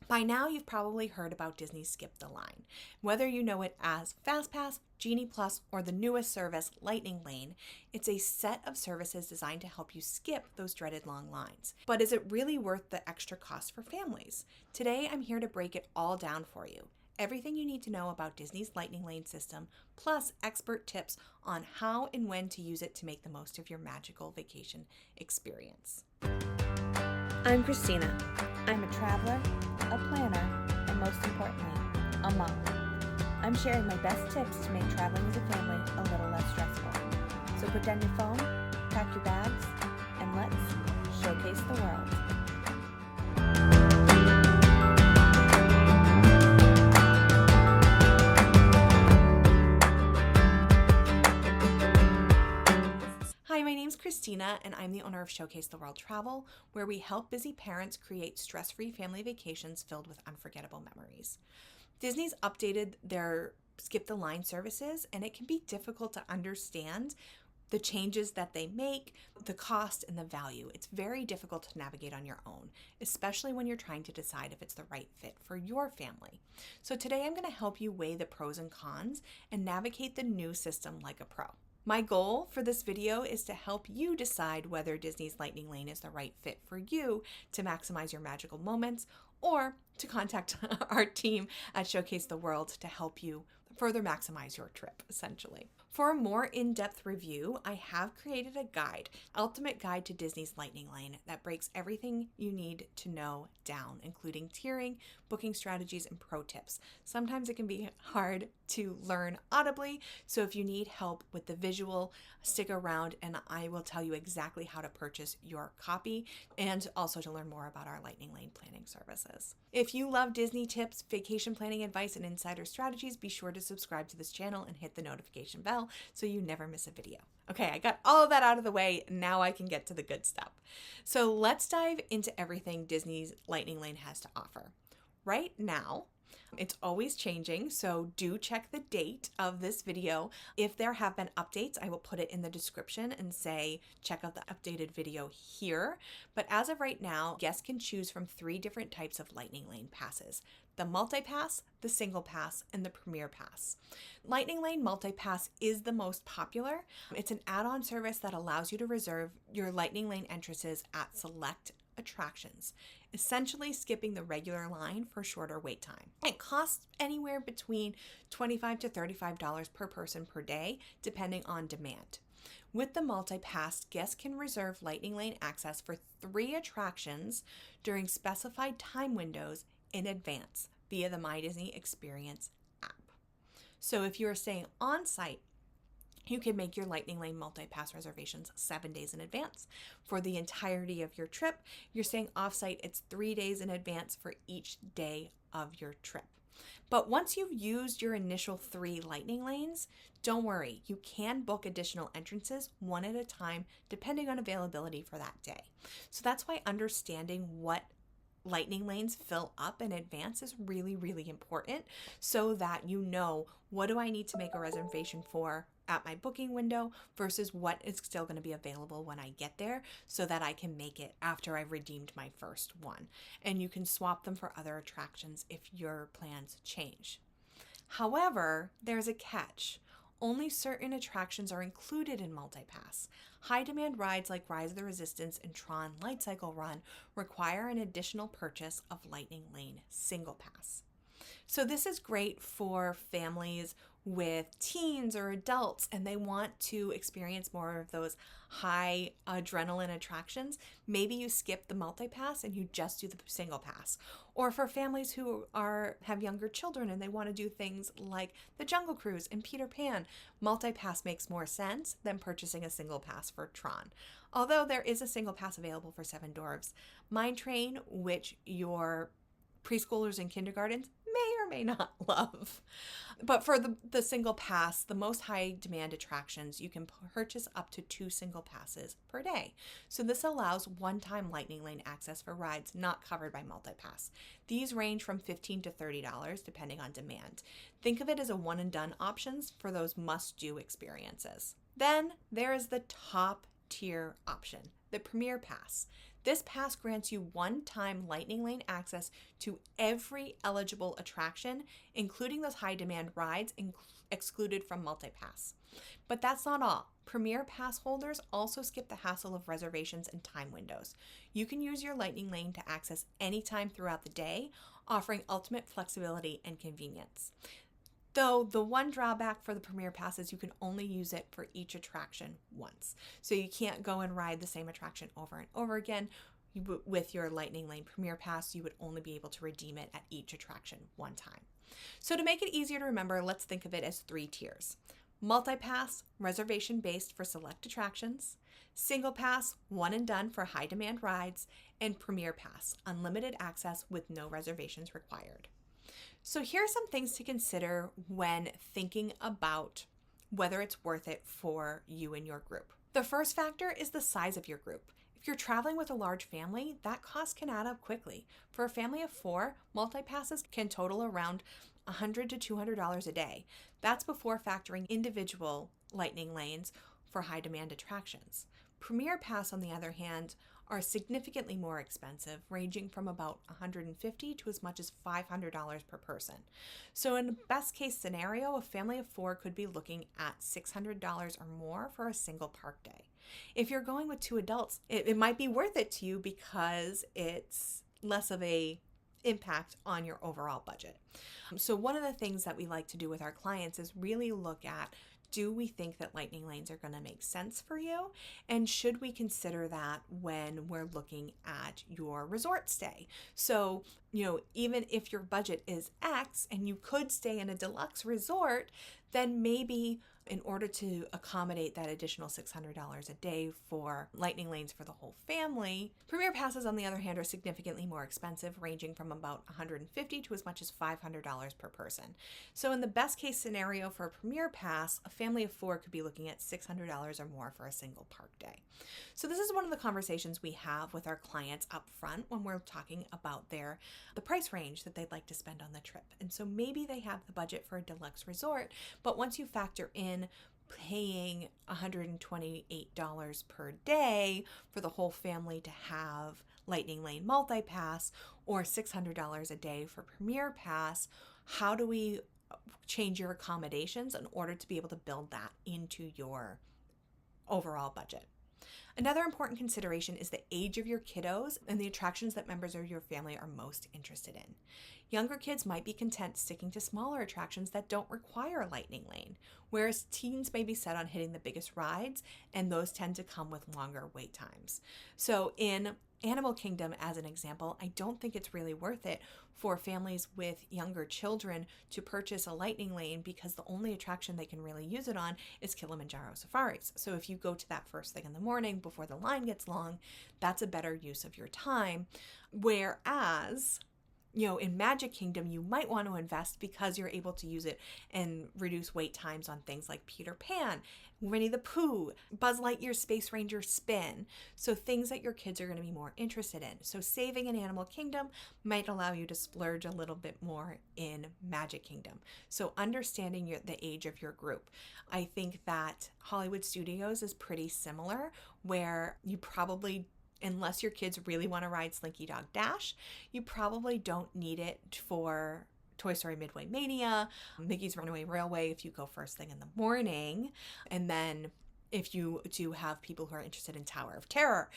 By now, you've probably heard about Disney's Skip the Line. Whether you know it as FastPass, Genie Plus, or the newest service, Lightning Lane, it's a set of services designed to help you skip those dreaded long lines. But is it really worth the extra cost for families? Today, I'm here to break it all down for you. Everything you need to know about Disney's Lightning Lane system, plus expert tips on how and when to use it to make the most of your magical vacation experience. I'm Christina. I'm a traveler, a planner, and most importantly, a mom. I'm sharing my best tips to make traveling as a family a little less stressful. So put down your phone, pack your bags, and let's showcase the world. Hi, my name's Christina, and I'm the owner of Showcase the World Travel, where we help busy parents create stress-free family vacations filled with unforgettable memories. Disney's updated their Skip the Line services, and it can be difficult to understand the changes that they make, the cost, and the value. It's very difficult to navigate on your own, especially when you're trying to decide if it's the right fit for your family. So today I'm going to help you weigh the pros and cons and navigate the new system like a pro. My goal for this video is to help you decide whether Disney's Lightning Lane is the right fit for you to maximize your magical moments, or to contact our team at Showcase the World to help you further maximize your trip, essentially. For a more in-depth review, I have created a guide, Ultimate Guide to Disney's Lightning Lane, that breaks everything you need to know down, including tiering, booking strategies, and pro tips. Sometimes it can be hard to learn audibly, so if you need help with the visual, stick around and I will tell you exactly how to purchase your copy and also to learn more about our Lightning Lane planning services. If you love Disney tips, vacation planning advice, and insider strategies, be sure to subscribe to this channel and hit the notification bell so you never miss a video. Okay, I got all of that out of the way. Now I can get to the good stuff. So let's dive into everything Disney's Lightning Lane has to offer. Right now, it's always changing, so do check the date of this video. If there have been updates, I will put it in the description and say, check out the updated video here. But as of right now, guests can choose from 3 different types of Lightning Lane passes: the multi-pass, the single pass, and the premier pass. Lightning Lane multi-pass is the most popular. It's an add-on service that allows you to reserve your Lightning Lane entrances at select attractions, essentially skipping the regular line for shorter wait time. It costs anywhere between $25 to $35 per person per day, depending on demand. With the multi-pass, guests can reserve Lightning Lane access for 3 attractions during specified time windows in advance via the My Disney Experience app. So if you are staying on site, you can make your Lightning Lane multi-pass reservations 7 days in advance. For the entirety of your trip, you're staying off-site, it's 3 days in advance for each day of your trip. But once you've used your initial 3 Lightning Lanes, don't worry, you can book additional entrances one at a time depending on availability for that day. So that's why understanding what Lightning Lanes fill up in advance is really, really important, so that you know, what do I need to make a reservation for at my booking window versus what is still going to be available when I get there, so that I can make it after I've redeemed my first one. And you can swap them for other attractions if your plans change. However, there's a catch. Only certain attractions are included in multi-pass. High-demand rides like Rise of the Resistance and Tron Light Cycle Run require an additional purchase of Lightning Lane Single Pass. So this is great for families with teens or adults and they want to experience more of those high adrenaline attractions. Maybe you skip the multi-pass and you just do the single pass. Or for families who have younger children and they want to do things like the Jungle Cruise and Peter Pan, multi-pass makes more sense than purchasing a single pass for Tron. Although there is a single pass available for Seven Dwarfs Mine Train, which your preschoolers and kindergartens may or may not love. But for the single pass, the most high demand attractions, you can purchase up to 2 single passes per day. So this allows one-time Lightning Lane access for rides not covered by multi-pass. These range from $15 to $30 depending on demand. Think of it as a one and done options for those must-do experiences. Then there is the top tier option, the Premier Pass. This pass grants you one-time Lightning Lane access to every eligible attraction, including those high-demand rides excluded from multi-pass. But that's not all. Premier Pass holders also skip the hassle of reservations and time windows. You can use your Lightning Lane to access any time throughout the day, offering ultimate flexibility and convenience. Though the one drawback for the Premier Pass is you can only use it for each attraction once. So you can't go and ride the same attraction over and over again. With your Lightning Lane Premier Pass, you would only be able to redeem it at each attraction one time. So to make it easier to remember, let's think of it as 3 tiers. Multi-Pass, reservation-based for select attractions. Single Pass, one and done for high-demand rides. And Premier Pass, unlimited access with no reservations required. So here are some things to consider when thinking about whether it's worth it for you and your group. The first factor is the size of your group. If you're traveling with a large family, that cost can add up quickly. For a family of 4, multi-passes can total around $100 to $200 a day. That's before factoring individual Lightning Lanes for high-demand attractions. Premier Pass, on the other hand, are significantly more expensive, ranging from about $150 to as much as $500 per person. So in the best case scenario, a family of 4 could be looking at $600 or more for a single park day. If you're going with 2 adults, it might be worth it to you because it's less of a impact on your overall budget. So one of the things that we like to do with our clients is really look at, do we think that Lightning Lanes are going to make sense for you? And should we consider that when we're looking at your resort stay? So, even if your budget is X and you could stay in a deluxe resort, then maybe in order to accommodate that additional $600 a day for Lightning Lanes for the whole family, Premier Passes, on the other hand, are significantly more expensive, ranging from about $150 to as much as $500 per person. So in the best case scenario for a Premier Pass, a family of 4 could be looking at $600 or more for a single park day. So this is one of the conversations we have with our clients up front when we're talking about the price range that they'd like to spend on the trip. And so maybe they have the budget for a deluxe resort, but once you factor in paying $128 per day for the whole family to have Lightning Lane multi-pass or $600 a day for Premier Pass, how do we change your accommodations in order to be able to build that into your overall budget? Another important consideration is the age of your kiddos and the attractions that members of your family are most interested in. Younger kids might be content sticking to smaller attractions that don't require a Lightning Lane, whereas teens may be set on hitting the biggest rides, and those tend to come with longer wait times. So in Animal Kingdom, as an example, I don't think it's really worth it for families with younger children to purchase a Lightning Lane because the only attraction they can really use it on is Kilimanjaro Safaris. So if you go to that first thing in the morning before the line gets long, that's a better use of your time. Whereas, in Magic Kingdom, you might want to invest because you're able to use it and reduce wait times on things like Peter Pan, Winnie the Pooh, Buzz Lightyear's Space Ranger Spin. So things that your kids are going to be more interested in. So saving in Animal Kingdom might allow you to splurge a little bit more in Magic Kingdom. So understanding the age of your group. I think that Hollywood Studios is pretty similar, where you probably, unless your kids really want to ride Slinky Dog Dash, you probably don't need it for Toy Story Midway Mania, Mickey's Runaway Railway if you go first thing in the morning. And then if you do have people who are interested in Tower of Terror,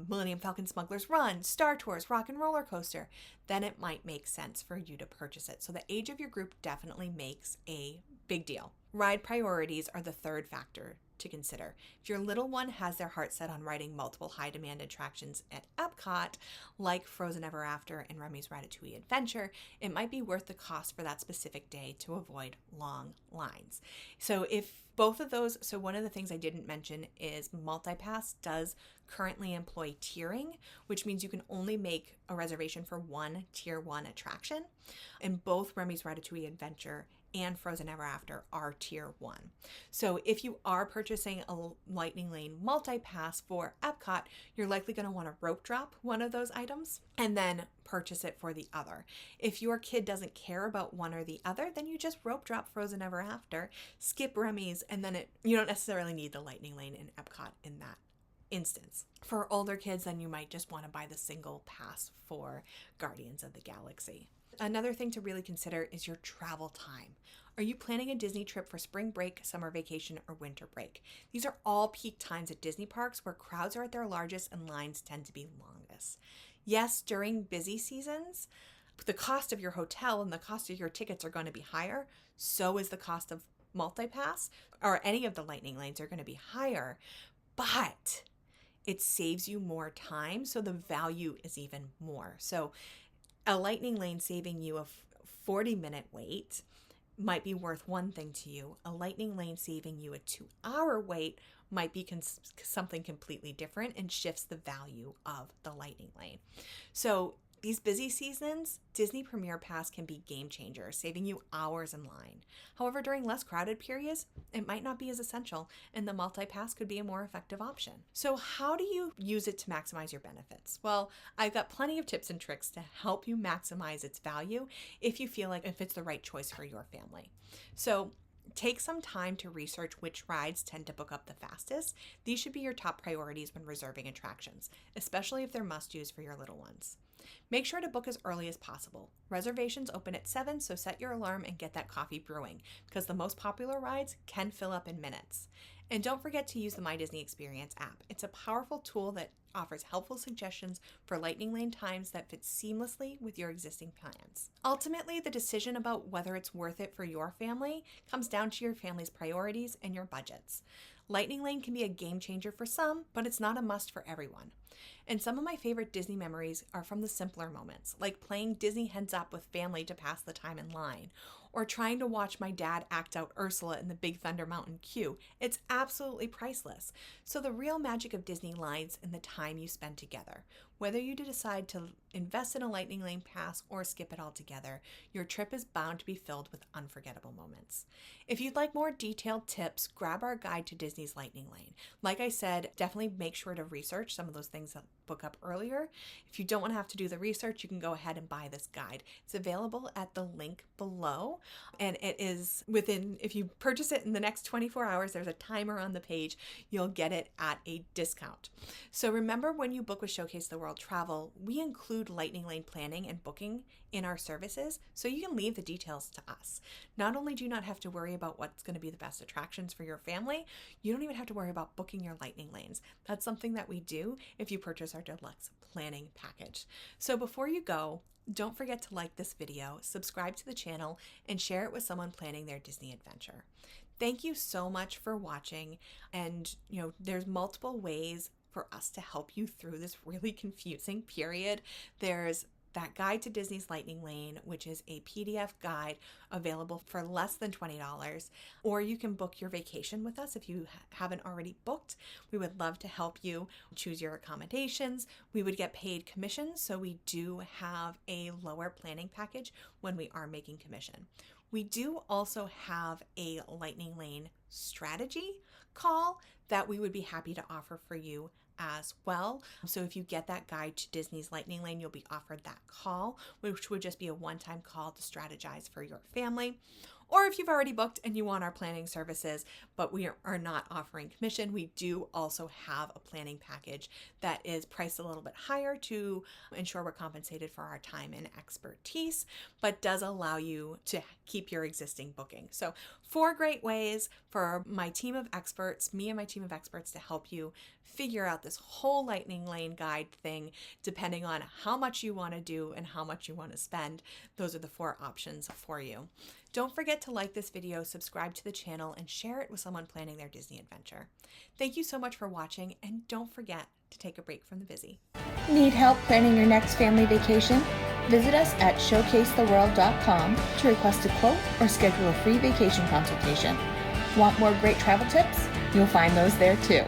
Millennium Falcon Smuggler's Run, Star Tours, Rock and Roller Coaster, then it might make sense for you to purchase it. So the age of your group definitely makes a big deal. Ride priorities are the third factor to consider. If your little one has their heart set on riding multiple high-demand attractions at Epcot, like Frozen Ever After and Remy's Ratatouille Adventure, it might be worth the cost for that specific day to avoid long lines. So if both of those, so one of the things I didn't mention is MultiPass does currently employ tiering, which means you can only make a reservation for one tier 1 attraction, and both Remy's Ratatouille Adventure and Frozen Ever After are tier 1. So if you are purchasing a Lightning Lane multi-pass for Epcot, you're likely going to want to rope drop one of those items and then purchase it for the other. If your kid doesn't care about one or the other, then you just rope drop Frozen Ever After, skip Remy's, and then you don't necessarily need the Lightning Lane in Epcot in that instance. For older kids, then you might just want to buy the single pass for Guardians of the Galaxy. Another thing to really consider is your travel time. Are you planning a Disney trip for spring break, summer vacation, or winter break? These are all peak times at Disney parks where crowds are at their largest and lines tend to be longest. Yes, during busy seasons, the cost of your hotel and the cost of your tickets are going to be higher. So is the cost of multipass or any of the Lightning Lanes are going to be higher, but it saves you more time. So the value is even more. So a Lightning Lane saving you a 40-minute wait might be worth one thing to you. A Lightning Lane saving you a 2-hour wait might be something completely different and shifts the value of the Lightning Lane. So these busy seasons, Disney Premier Pass can be game changer, saving you hours in line. However, during less crowded periods, it might not be as essential, and the multi-pass could be a more effective option. So how do you use it to maximize your benefits? Well, I've got plenty of tips and tricks to help you maximize its value if you feel like it's the right choice for your family. So take some time to research which rides tend to book up the fastest. These should be your top priorities when reserving attractions, especially if they're must-dos for your little ones. Make sure to book as early as possible. Reservations open at 7, so set your alarm and get that coffee brewing because the most popular rides can fill up in minutes. And don't forget to use the My Disney Experience app. It's a powerful tool that offers helpful suggestions for Lightning Lane times that fit seamlessly with your existing plans. Ultimately, the decision about whether it's worth it for your family comes down to your family's priorities and your budgets. Lightning Lane can be a game changer for some, but it's not a must for everyone. And some of my favorite Disney memories are from the simpler moments, like playing Disney Heads Up with family to pass the time in line, or trying to watch my dad act out Ursula in the Big Thunder Mountain queue. It's absolutely priceless. So the real magic of Disney lies in the time you spend together. Whether you decide to invest in a Lightning Lane pass or skip it altogether, your trip is bound to be filled with unforgettable moments. If you'd like more detailed tips, grab our guide to Disney's Lightning Lane. Like I said, definitely make sure to research some of those things that book up earlier. If you don't want to have to do the research, you can go ahead and buy this guide. It's available at the link below, and it is if you purchase it in the next 24 hours, there's a timer on the page, you'll get it at a discount. So remember, when you book with Showcase the World Travel, we include Lightning Lane planning and booking in our services, so you can leave the details to us. Not only do you not have to worry about what's going to be the best attractions for your family, you don't even have to worry about booking your Lightning Lanes. That's something that we do if you purchase our deluxe planning package. So before you go, don't forget to like this video, subscribe to the channel, and share it with someone planning their Disney adventure. Thank you so much for watching, and there's multiple ways for us to help you through this really confusing period. There's that guide to Disney's Lightning Lane, which is a PDF guide available for less than $20, or you can book your vacation with us if you haven't already booked. We would love to help you choose your accommodations. We would get paid commissions, so we do have a lower planning package when we are making commission. We do also have a Lightning Lane strategy call that we would be happy to offer for you as well. So if you get that guide to Disney's Lightning Lane, you'll be offered that call, which would just be a one-time call to strategize for your family. Or if you've already booked and you want our planning services, but we are not offering commission, we do also have a planning package that is priced a little bit higher to ensure we're compensated for our time and expertise, but does allow you to keep your existing booking. So 4 great ways for my team of experts, me and my team of experts, to help you figure out this whole Lightning Lane guide thing, depending on how much you want to do and how much you want to spend. Those are the 4 options for you. Don't forget to like this video, subscribe to the channel, and share it with someone planning their Disney adventure. Thank you so much for watching, and don't forget to take a break from the busy. Need help planning your next family vacation? Visit us at showcasetheworld.com to request a quote or schedule a free vacation consultation. Want more great travel tips? You'll find those there too.